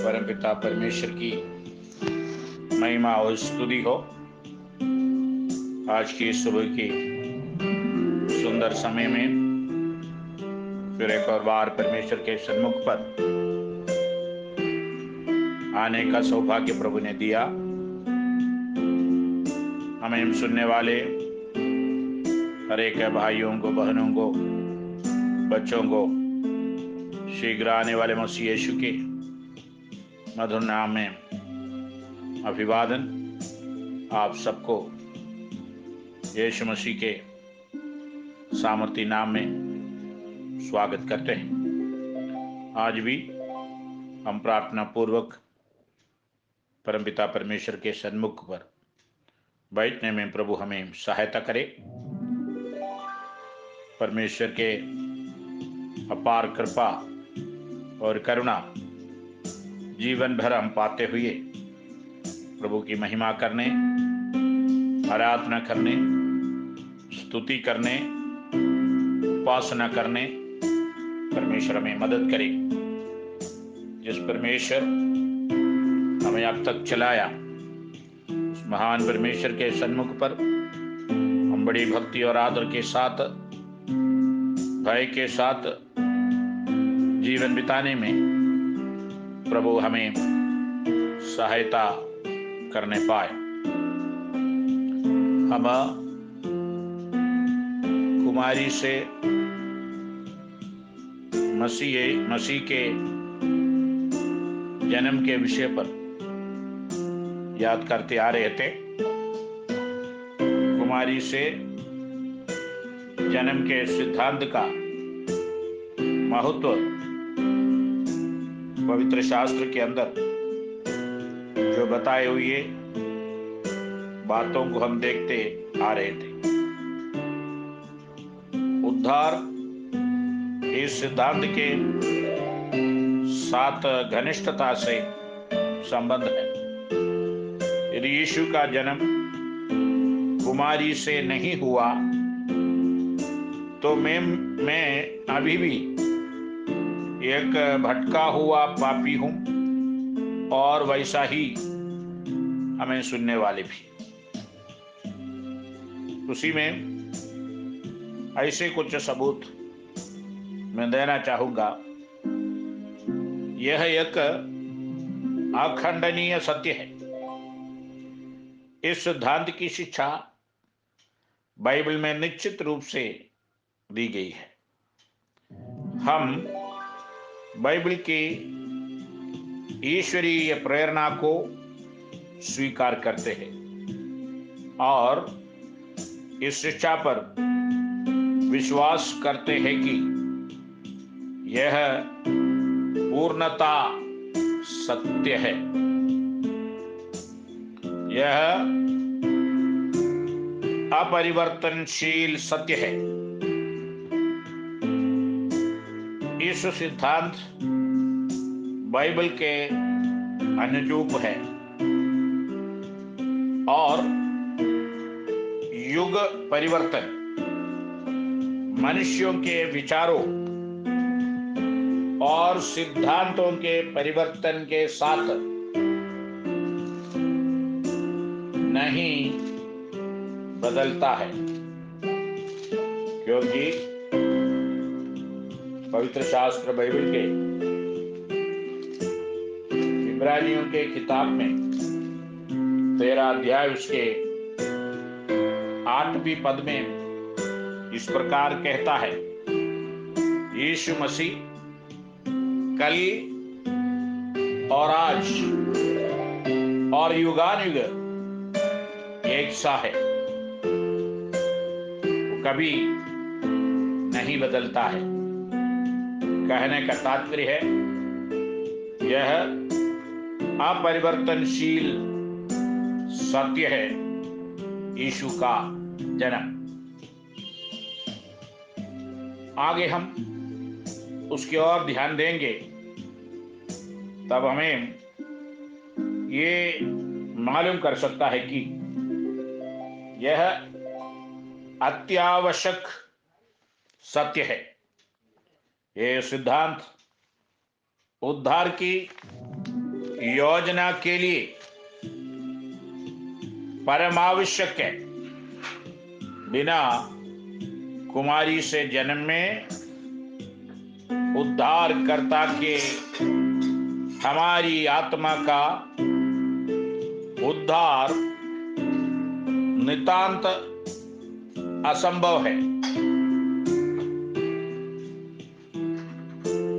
परमपिता परमेश्वर की महिमा और स्तुति हो। आज की सुबह की सुंदर समय में फिर एक और बार परमेश्वर के सन्मुख पर आने का सौभाग्य प्रभु ने दिया। हमें सुनने वाले हर एक भाइयों को, बहनों को, बच्चों को शीघ्र आने वाले मसीह यीशु के मधुर नाम में अभिवादन। आप सबको यीशु मसीह के सामर्थी नाम में स्वागत करते हैं। आज भी हम प्रार्थना पूर्वक परमपिता परमेश्वर के सन्मुख पर बैठने में प्रभु हमें सहायता करे। परमेश्वर के अपार कृपा और करुणा जीवन भर हम पाते हुए प्रभु की महिमा करने, आराधना करने, स्तुति करने, उपासना करने परमेश्वर हमें मदद करे। जिस परमेश्वर हमें अब तक चलाया, उस महान परमेश्वर के सन्मुख पर हम बड़ी भक्ति और आदर के साथ, भय के साथ जीवन बिताने में प्रभु हमें सहायता करने पाए। हम कुमारी से मसीह के जन्म के विषय पर याद करते आ रहे थे। कुमारी से जन्म के सिद्धांत का महत्व पवित्र शास्त्र के अंदर जो बताए हुए बातों को हम देखते आ रहे थे। उद्धार इस सिद्धांत के साथ घनिष्ठता से संबंध है। यदि यीशु का जन्म कुमारी से नहीं हुआ तो मैं अभी भी एक भटका हुआ पापी हूं और वैसा ही हमें सुनने वाले भी। उसी में ऐसे कुछ सबूत मैं देना चाहूंगा। यह एक अखंडनीय सत्य है। इस सिद्धांत की शिक्षा बाइबल में निश्चित रूप से दी गई है। हम बाइबल की ईश्वरीय प्रेरणा को स्वीकार करते हैं और इस शिक्षा पर विश्वास करते हैं कि यह पूर्णता सत्य है। यह अपरिवर्तनशील सत्य है। इस सिद्धांत बाइबल के अनुरूप है और युग परिवर्तन, मनुष्यों के विचारों और सिद्धांतों के परिवर्तन के साथ नहीं बदलता है, क्योंकि पवित्र शास्त्र बाइबल के इब्रानियों के किताब में 13 अध्याय उसके 8वीं पद में इस प्रकार कहता है, यीशु मसीह कल और आज और युगानुयुग एक सा है। वो कभी नहीं बदलता है। कहने का तात्पर्य है यह अपरिवर्तनशील सत्य है। यीशु का जन्म, आगे हम उसकी ओर ध्यान देंगे तब हमें ये मालूम कर सकता है कि यह अत्यावश्यक सत्य है। यह सिद्धांत उद्धार की योजना के लिए परम आवश्यक है। बिना कुमारी से जन्म में उद्धारकर्ता के हमारी आत्मा का उद्धार नितांत असंभव है।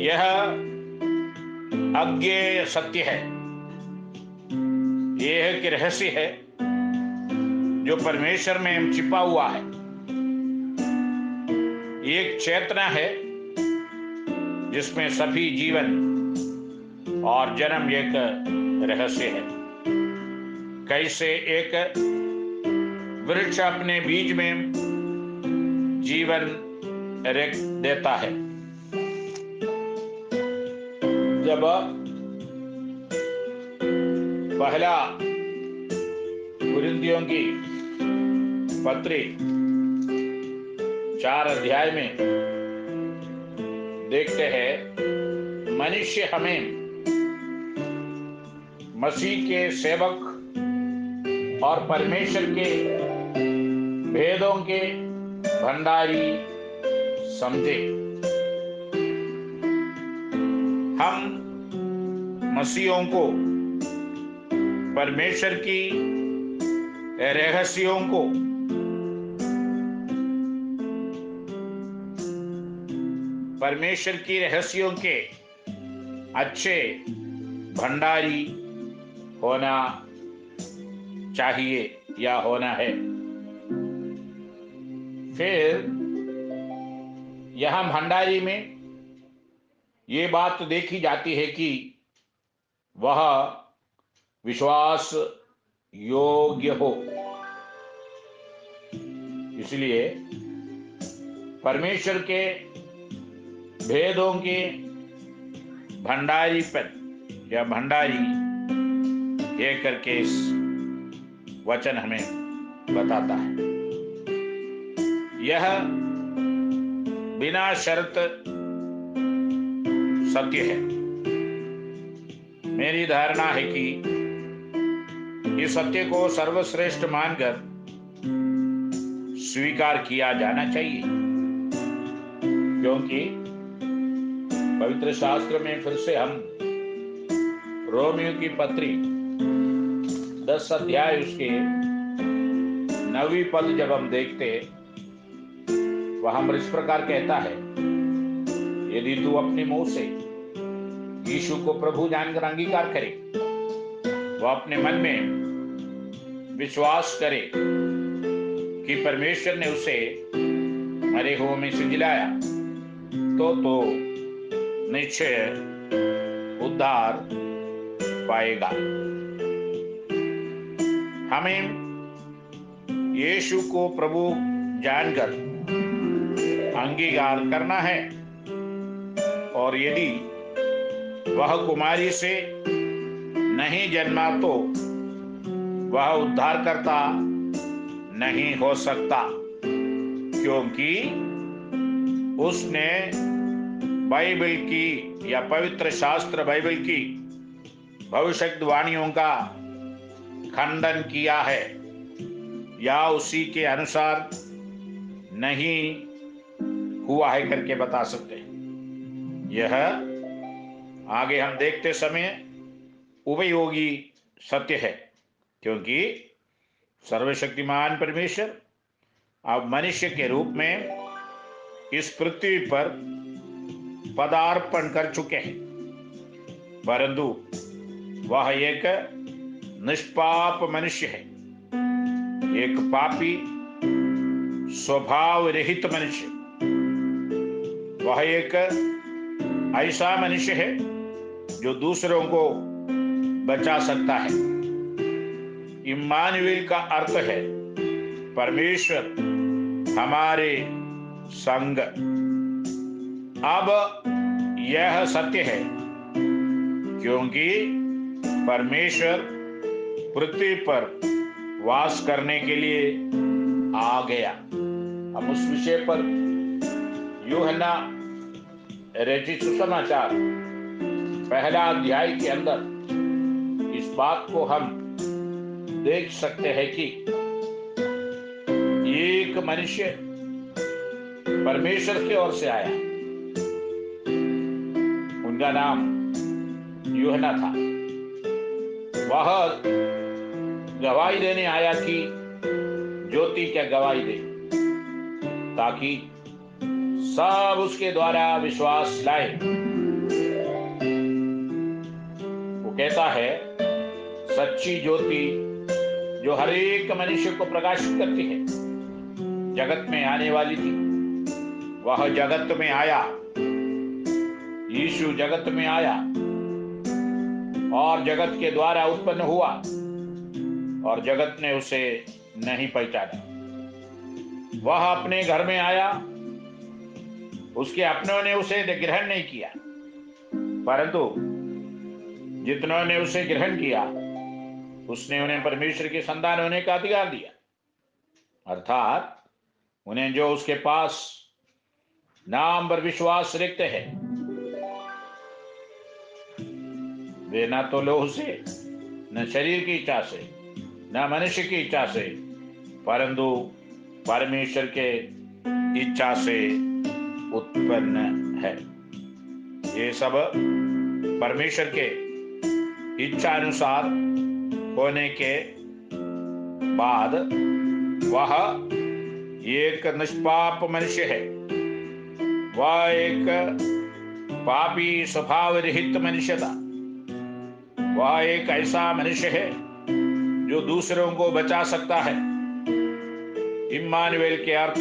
यह अज्ञेय सत्य है। यह एक रहस्य है जो परमेश्वर में छिपा हुआ है। एक चेतना है जिसमें सभी जीवन और जन्म एक रहस्य है। कैसे एक वृक्ष अपने बीज में जीवन रख देता है। जब पहला कुरिन्थियों की पत्री 4 अध्याय में देखते हैं, मनुष्य हमें मसीह के सेवक और परमेश्वर के भेदों के भंडारी समझे। हम मसीहों को परमेश्वर की रहस्यों को परमेश्वर की रहस्यों के अच्छे भंडारी होना चाहिए या होना है। फिर यहां भंडारी में ये बात देखी जाती है कि वह विश्वास योग्य हो। इसलिए परमेश्वर के भेदों के भंडारीपन या भंडारी ये करके इस वचन हमें बताता है। यह बिना शर्त सत्य है। मेरी धारणा है कि इस सत्य को सर्वश्रेष्ठ मानकर स्वीकार किया जाना चाहिए, क्योंकि पवित्र शास्त्र में फिर से हम रोमियो की पत्री 10 अध्याय उसके 9वीं पद जब हम देखते, वहां इस प्रकार कहता है, यदि तू अपने मुंह से यीशु को प्रभु जानकर अंगीकार करे, वह अपने मन में विश्वास करे कि परमेश्वर ने उसे मरे हुओं में से जिलाया, तो निश्चय उद्धार पाएगा। हमें यीशु को प्रभु जानकर अंगीकार करना है, और यदि वह कुमारी से नहीं जन्मा तो वह उद्धारकर्ता नहीं हो सकता, क्योंकि उसने बाइबल की या पवित्र शास्त्र बाइबल की भविष्यवाणियों का खंडन किया है या उसी के अनुसार नहीं हुआ है करके बता सकते हैं। यह आगे हम देखते समय उपयोगी सत्य है, क्योंकि सर्वशक्तिमान परमेश्वर अब मनुष्य के रूप में इस पृथ्वी पर पदार्पण कर चुके हैं, परंतु वह एक निष्पाप मनुष्य है, एक पापी स्वभाव रहित मनुष्य। वह एक ऐसा मनुष्य है जो दूसरों को बचा सकता है। इम्मानुएल का अर्थ है परमेश्वर हमारे संग। अब यह सत्य है क्योंकि परमेश्वर पृथ्वी पर वास करने के लिए आ गया। हम उस विषय पर यूहन्ना रचित सुसमाचार 1 अध्याय के अंदर इस बात को हम देख सकते हैं कि एक मनुष्य परमेश्वर की ओर से आया, उनका नाम यूहन्ना था। वह गवाही देने आया कि ज्योति क्या गवाही दे, ताकि सब उसके द्वारा विश्वास लाए। वो कहता है, सच्ची ज्योति जो हर एक मनुष्य को प्रकाशित करती है, जगत में आने वाली थी। वह जगत में आया, यीशु जगत में आया और जगत के द्वारा उत्पन्न हुआ और जगत ने उसे नहीं पहचाना। वह अपने घर में आया, उसके अपनों ने उसे ग्रहण नहीं किया, परंतु जितनों ने उसे ग्रहण किया उसने उन्हें परमेश्वर की संतान होने का अधिकार दिया, अर्थात उन्हें जो उसके पास नाम पर विश्वास रखते हैं। वे न तो लोह से, न शरीर की इच्छा से, न मनुष्य की इच्छा से, परंतु परमेश्वर के इच्छा से उत्पन्न है। ये सब परमेश्वर के इच्छा अनुसार होने के बाद वह एक निष्पाप मनुष्य है। वह एक पापी स्वभाव रहित मनुष्य था। वह एक ऐसा मनुष्य है जो दूसरों को बचा सकता है। इम्मानुएल के अर्थ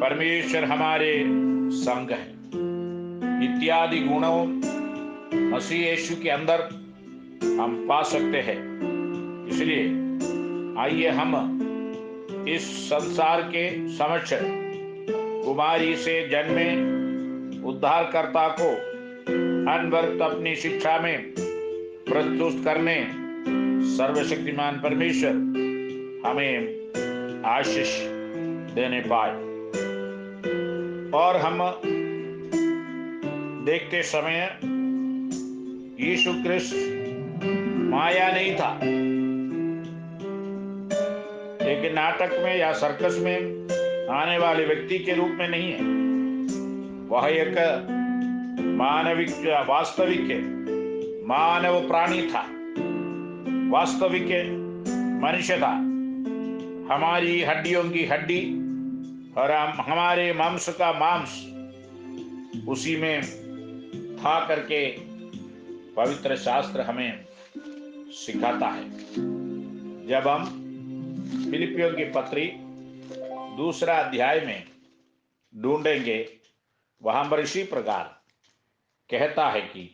परमेश्वर हमारे संग है इत्यादि गुणों मसीह यीशु के अंदर हम पा सकते हैं। इसलिए आइए हम इस संसार के समक्ष कुमारी से जन्मे उद्धारकर्ता को अनवरत अपनी शिक्षा में प्रस्तुत करने सर्वशक्तिमान परमेश्वर हमें आशीष देने पाए। और हम देखते समय यीशु क्रिस्त माया नहीं था, एक नाटक में या सर्कस में आने वाले व्यक्ति के रूप में नहीं है। वह एक मानविक वास्तविक मानव प्राणी था, वास्तविक मनुष्य था, हमारी हड्डियों की हड्डी और हमारे मांस का मांस उसी में था करके पवित्र शास्त्र हमें सिखाता है। जब हम फिलिपियों की पत्री 2 अध्याय में ढूंढेंगे, वहां पर इसी प्रकार कहता है कि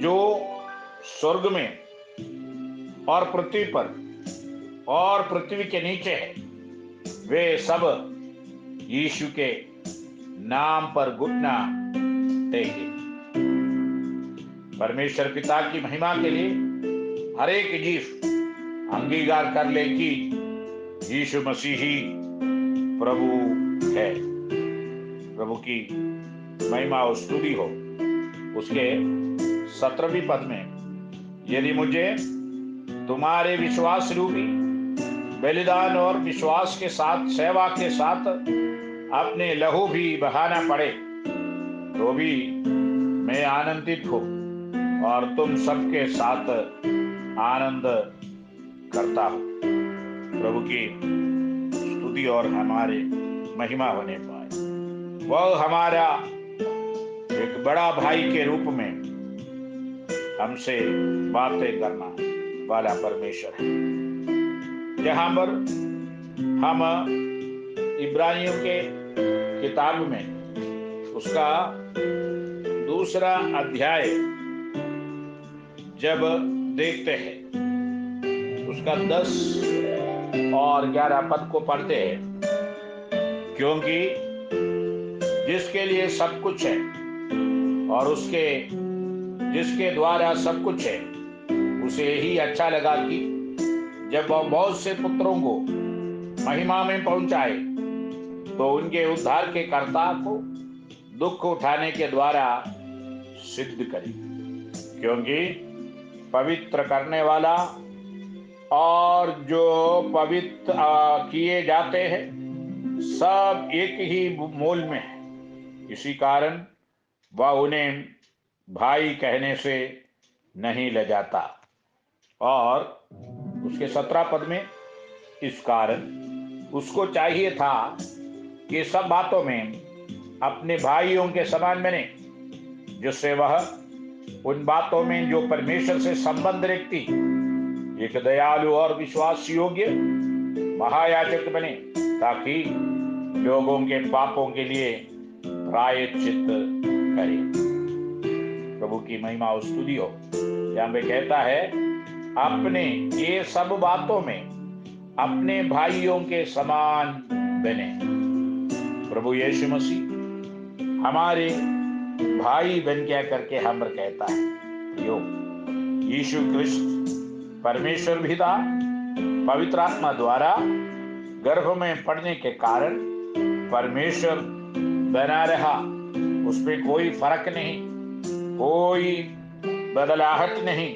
जो स्वर्ग में और पृथ्वी पर और पृथ्वी के नीचे है, वे सब यीशु के नाम पर घुटना टेके। परमेश्वर पिता की महिमा के लिए हर एक जीव अंगीकार कर ले कि यीशु मसीह ही प्रभु है। प्रभु की महिमा और स्तुति हो। उसके 17वें पद में, यदि मुझे तुम्हारे विश्वास रूपी बलिदान और विश्वास के साथ सेवा के साथ अपने लहू भी बहाना पड़े, तो भी मैं आनंदित हूं और तुम सबके साथ आनंद करता हूं। प्रभु की स्तुति और हमारे महिमा होने पाए। वह हमारा एक बड़ा भाई के रूप में हमसे बातें करना वाला परमेश्वर है। जहां पर हम इब्रानियों के किताब में उसका 2 अध्याय जब देखते हैं, उसका 10 और 11 पद को पढ़ते हैं, क्योंकि जिसके लिए सब कुछ है और उसके जिसके द्वारा सब कुछ है, उसे ही अच्छा लगा कि जब वह बहुत से पुत्रों को महिमा में पहुंचाए तो उनके उद्धार के कर्ता को दुख उठाने के द्वारा सिद्ध करे। क्योंकि पवित्र करने वाला और जो पवित्र किए जाते हैं सब एक ही मूल में है। इसी कारण वह उन्हें भाई कहने से नहीं ले जाता। और उसके 17 पद में, इस कारण उसको चाहिए था कि सब बातों में अपने भाइयों के समान बने, जिससे वह उन बातों में जो परमेश्वर से संबंध रखती एक दयालु और विश्वास योग्य महायाजक बने, ताकि लोगों के पापों के लिए प्रायश्चित करे। प्रभु की महिमा और स्तुति हो। यहाँ पे कहता है अपने ये सब बातों में अपने भाइयों के समान बने। प्रभु यीशु मसीह हमारे भाई बन क्या करके हम कहता है। यो यीशु कृष्ण परमेश्वर भी था, पवित्र आत्मा द्वारा गर्भ में पड़ने के कारण परमेश्वर बना रहा, उसमें कोई फर्क नहीं, कोई बदलाहट नहीं।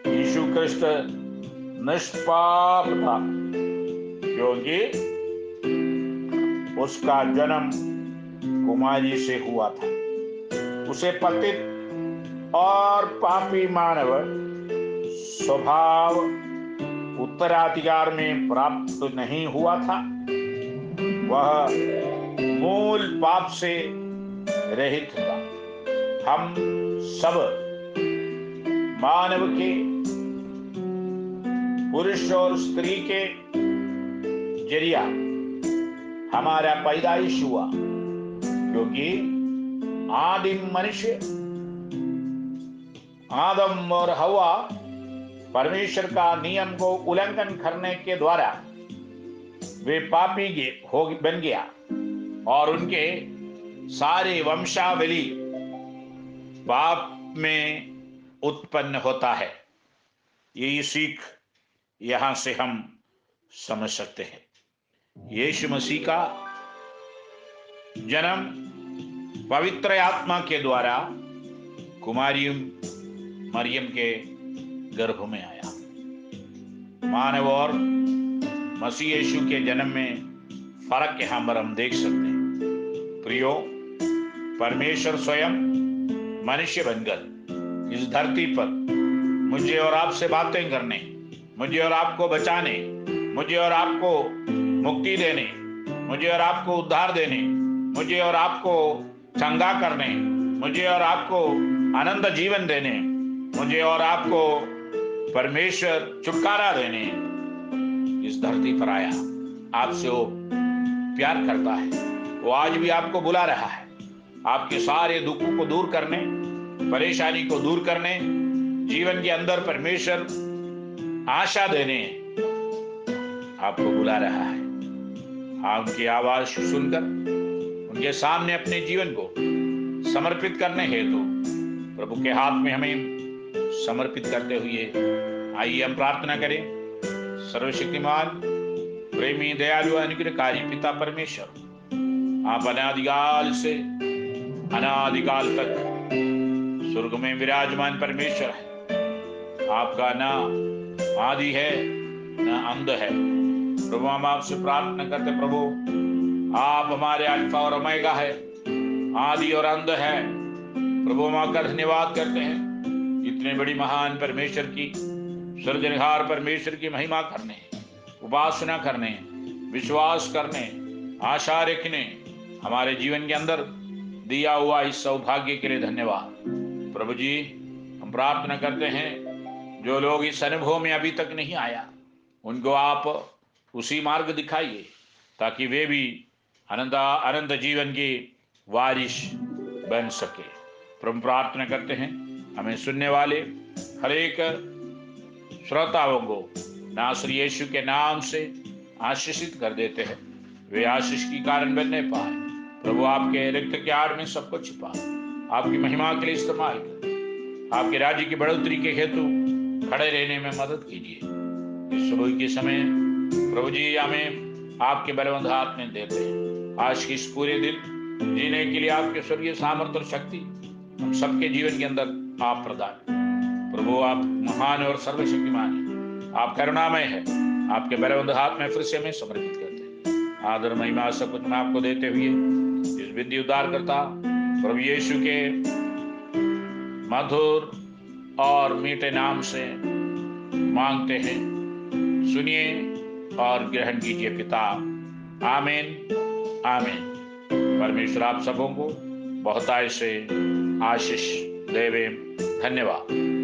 यीशु कृष्ण निष्पाप था, क्योंकि उसका जन्म कुमारी से हुआ था। उसे पतित और पापी मानव स्वभाव उत्तराधिकार में प्राप्त नहीं हुआ था। वह मूल पाप से रहित था। हम सब मानव के, पुरुष और स्त्री के जरिया हमारा पैदाइश हुआ, क्योंकि आदिम मनुष्य आदम और हवा परमेश्वर का नियम को उल्लंघन करने के द्वारा वे पापी बन गया और उनके सारे वंशावली पाप में उत्पन्न होता है। यही सीख यहां से हम समझ सकते हैं। यीशु मसीह का जन्म पवित्र आत्मा के द्वारा कुमारी मरियम के गर्भ में आया। मानव और मसीह यीशु के जन्म में फर्क यहां पर हम देख सकते हैं। प्रियो, परमेश्वर स्वयं मनुष्य बनकर इस धरती पर मुझे और आपसे बातें करने, मुझे और आपको बचाने, मुझे और आपको मुक्ति देने, मुझे और आपको उद्धार देने, मुझे और आपको चंगा करने, मुझे और आपको आनंद जीवन देने, मुझे और आपको परमेश्वर छुटकारा देने इस धरती पर आया। आपसे वो प्यार करता है। वो आज भी आपको बुला रहा है, आपके सारे दुखों को दूर करने, परेशानी को दूर करने, जीवन के अंदर परमेश्वर आशा देने आपको बुला रहा है। आप उनकी आवाज सुनकर उनके सामने अपने जीवन को समर्पित करने हेतु प्रभु के हाथ में हमें समर्पित करते हुए आइए हम प्रार्थना करें। सर्वशक्तिमान, प्रेमी, दयालु, अनुग्रहकारी पिता परमेश्वर, आप अनादिकाल से अनादिकाल तक स्वर्ग में विराजमान परमेश्वर है। आपका ना आदि है ना अंत है। प्रभु हम आपसे प्रार्थना करते, प्रभु आप हमारे अल्फा और ओमेगा है, आदि और अंत है। प्रभु हम आपका धन्यवाद करते हैं। इतने बड़ी महान परमेश्वर की, सृजनहार परमेश्वर की महिमा करने, उपासना करने, विश्वास करने, आशा रखने, हमारे जीवन के अंदर दिया हुआ इस सौभाग्य के लिए धन्यवाद। प्रभु जी, हम प्रार्थना करते हैं जो लोग इस अनुभव में अभी तक नहीं आया, उनको आप उसी मार्ग दिखाइए, ताकि वे भी अनंत जीवन के वारिस बन सके। प्रभु प्रार्थना करते हैं, हमें सुनने वाले हर एक श्रोताओं को नासरी यीशु के नाम से आशीषित कर देते हैं। वे आशीष की कारण बनने पाए। प्रभु आपके रक्त के आड़ में सबको छिपा आपकी महिमा के लिए इस्तेमाल कर आपके राज्य की बढ़ोतरी के हेतु खड़े रहने में मदद कीजिए। इस सुबह के समय प्रभु जी हमें आपके बलवंत हाथ में देते हैं। आज के इस पूरे दिन जीने के लिए आपके स्वर्गीय सामर्थ्य और शक्ति हम सबके जीवन के अंदर आप प्रदान। प्रभु आप महान और सर्वशक्तिमान है, आप करुणामय है। आपके बलवंत हाथ में फिर से हमें समर्पित करते हैं। आदर महिमा सब कुछ मैं आपको देते हुए इस विधि उद्धार करता प्रभु यीशु के मधुर और मीठे नाम से मांगते हैं, सुनिए और ग्रहण कीजिए पिता। आमीन आमीन। परमेश्वर आप सबों को बहुतायत से आशीष देवे। धन्यवाद।